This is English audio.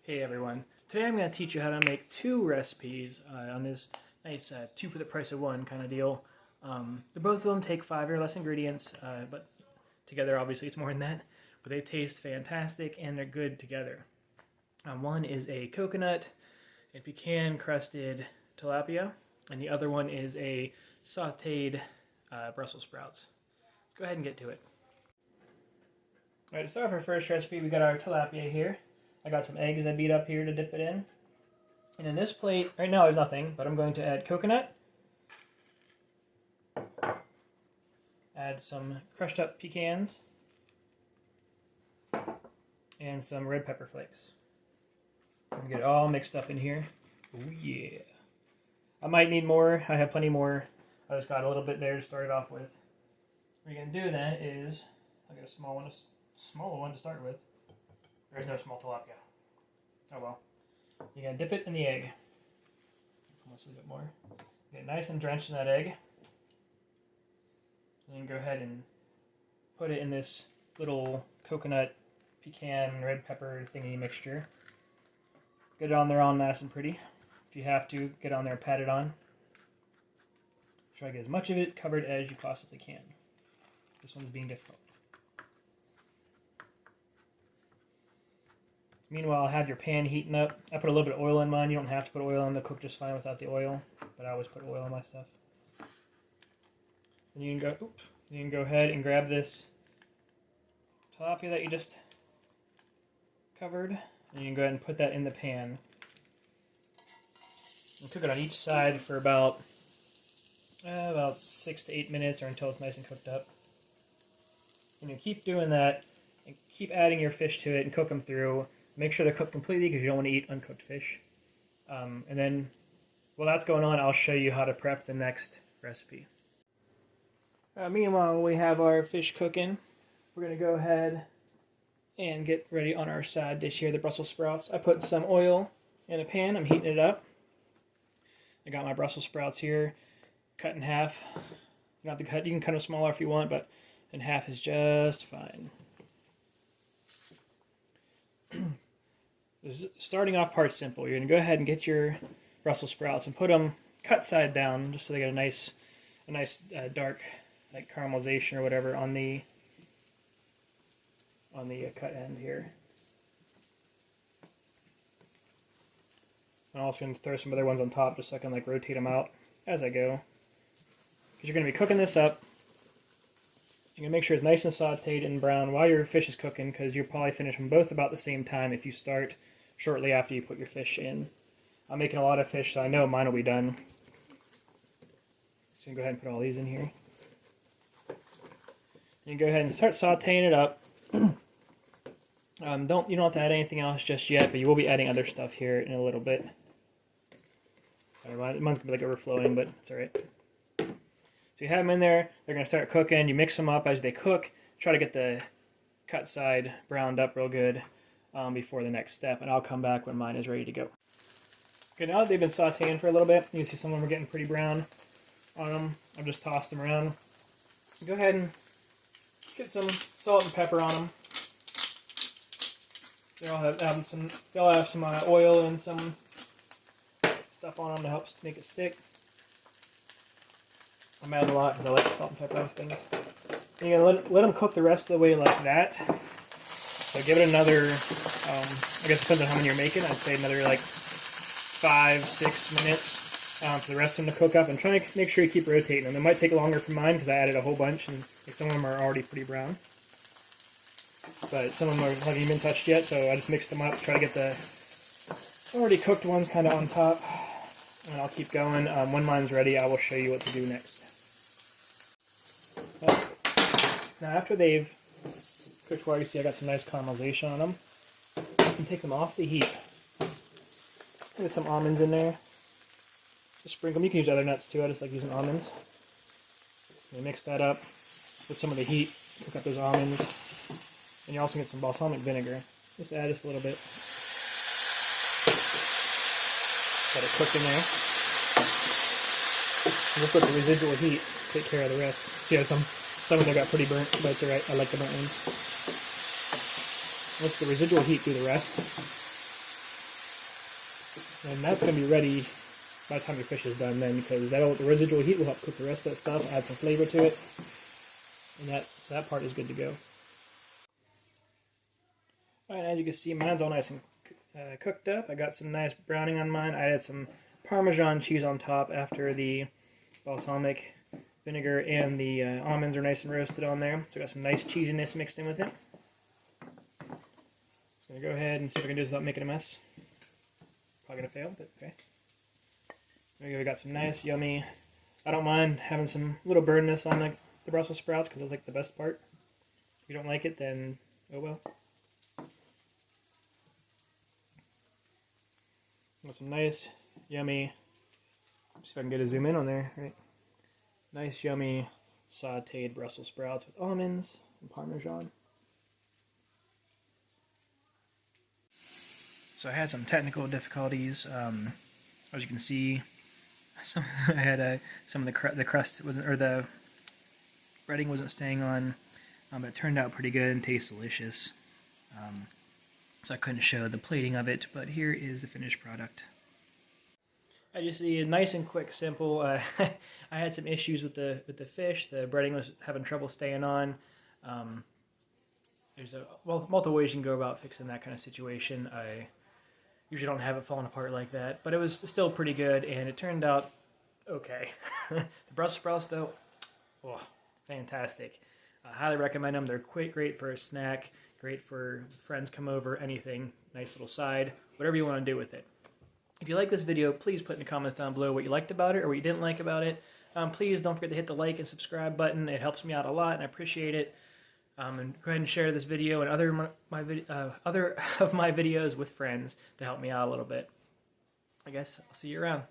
Hey everyone, today I'm going to teach you how to make two recipes on this nice two for the price of one kind of deal. Both of them take 5 or less ingredients, but together obviously it's more than that, but they taste fantastic and they're good together. One is a coconut and pecan crusted tilapia, and the other one is a sauteed Brussels sprouts. Let's go ahead and get to it. Alright, to start with our first recipe, we got our tilapia here. I got some eggs I beat up here to dip it in. And in this plate, right now there's nothing, but I'm going to add coconut. Add some crushed up pecans. And some red pepper flakes. I'm going to get it all mixed up in here. Oh yeah. I might need more. I have plenty more. I just got a little bit there to start it off with. What you're going to do then is, I'll get a smaller one to start with. There's no small tilapia. Oh well. You're going to dip it in the egg. Almost a little bit more. Get it nice and drenched in that egg. And then go ahead and put it in this little coconut, pecan, red pepper thingy mixture. Get it on there all nice and pretty. If you have to, get on there and pat it on. Try to get as much of it covered as you possibly can. This one's being difficult. Meanwhile, have your pan heating up. I put a little bit of oil in mine. You don't have to put oil in. They'll cook just fine without the oil, but I always put oil in my stuff. Then you can go ahead and grab this tilapia that you just covered, and you can go ahead and put that in the pan. And cook it on each side for about 6 to 8 minutes, or until it's nice and cooked up. And you keep doing that, and keep adding your fish to it, and cook them through. Make sure they're cooked completely because you don't want to eat uncooked fish. And then, while that's going on, I'll show you how to prep the next recipe. Meanwhile, we have our fish cooking. We're going to go ahead and get ready on our side dish here, the Brussels sprouts. I put some oil in a pan. I'm heating it up. I got my Brussels sprouts here, cut in half. You don't have to cut. You can cut them smaller if you want, but in half is just fine. Starting off part's simple. You're going to go ahead and get your Brussels sprouts and put them cut side down, just so they get a nice dark, like caramelization or whatever on the cut end here. I'm also going to throw some other ones on top just so I can like rotate them out as I go. Because you're going to be cooking this up. You're going to make sure it's nice and sauteed and brown while your fish is cooking, because you'll probably finish them both about the same time if you start shortly after you put your fish in. I'm making a lot of fish, so I know mine will be done. So you can go ahead and put all these in here. You can go ahead and start sauteing it up. You don't have to add anything else just yet, but you will be adding other stuff here in a little bit. Sorry, mine's going to be like overflowing, but it's alright. So you have them in there, they're going to start cooking. You mix them up as they cook. Try to get the cut side browned up real good before the next step, and I'll come back when mine is ready to go. Okay, now that they've been sauteing for a little bit, you can see some of them are getting pretty brown on them. I've just tossed them around. Go ahead and get some salt and pepper on them. They'll have some oil and some stuff on them to help make it stick. I'm adding a lot because I like the salt and pepper things. And you're going to let them cook the rest of the way like that. So give it another, I guess it depends on how many you're making. I'd say another like 5-6 minutes for the rest of them to cook up. And try to make sure you keep rotating them. It might take longer for mine because I added a whole bunch, and like, some of them are already pretty brown. But some of them haven't even been touched yet, so I just mixed them up. Try to get the already cooked ones kind of on top. And I'll keep going. When mine's ready, I will show you what to do next. Now after they've cooked for a while, you see I got some nice caramelization on them. You can take them off the heat. Get some almonds in there. Just sprinkle them. You can use other nuts too. I just like using almonds. You mix that up with some of the heat. Cook up those almonds. And you also get some balsamic vinegar. Just add just a little bit. Let it cook in there. And just let the residual heat take care of the rest. See how some of them got pretty burnt, but it's alright. I like the burnt ones. Let the residual heat do the rest. And that's going to be ready by the time your fish is done then, because the residual heat will help cook the rest of that stuff, add some flavor to it. And so that part is good to go. Alright, as you can see, mine's all nice and cooked up. I got some nice browning on mine. I added some Parmesan cheese on top after the balsamic vinegar and the almonds are nice and roasted on there. So I got some nice cheesiness mixed in with it. Just going to go ahead and see if I can do this without making a mess. Probably going to fail, but okay. There we go, we got some nice, yummy. I don't mind having some little burnness on the Brussels sprouts because that's like the best part. If you don't like it, then oh well. Got some nice, yummy, see if I can get a zoom in on there, right? Nice, yummy, sauteed Brussels sprouts with almonds and Parmesan. So I had some technical difficulties. As you can see, I had some of the crust wasn't, or the breading wasn't staying on, but it turned out pretty good and tastes delicious. So I couldn't show the plating of it, but here is the finished product. As you see, nice and quick, simple. I had some issues with the fish. The breading was having trouble staying on. There's multiple ways you can go about fixing that kind of situation. I usually don't have it falling apart like that, but it was still pretty good, and it turned out okay. The Brussels sprouts, though, oh, fantastic. I highly recommend them. They're great for a snack, great for friends come over, anything. Nice little side, whatever you want to do with it. If you like this video, please put in the comments down below what you liked about it or what you didn't like about it. Please don't forget to hit the like and subscribe button. It helps me out a lot, and I appreciate it. And go ahead and share this video and other of my videos with friends to help me out a little bit. I guess I'll see you around.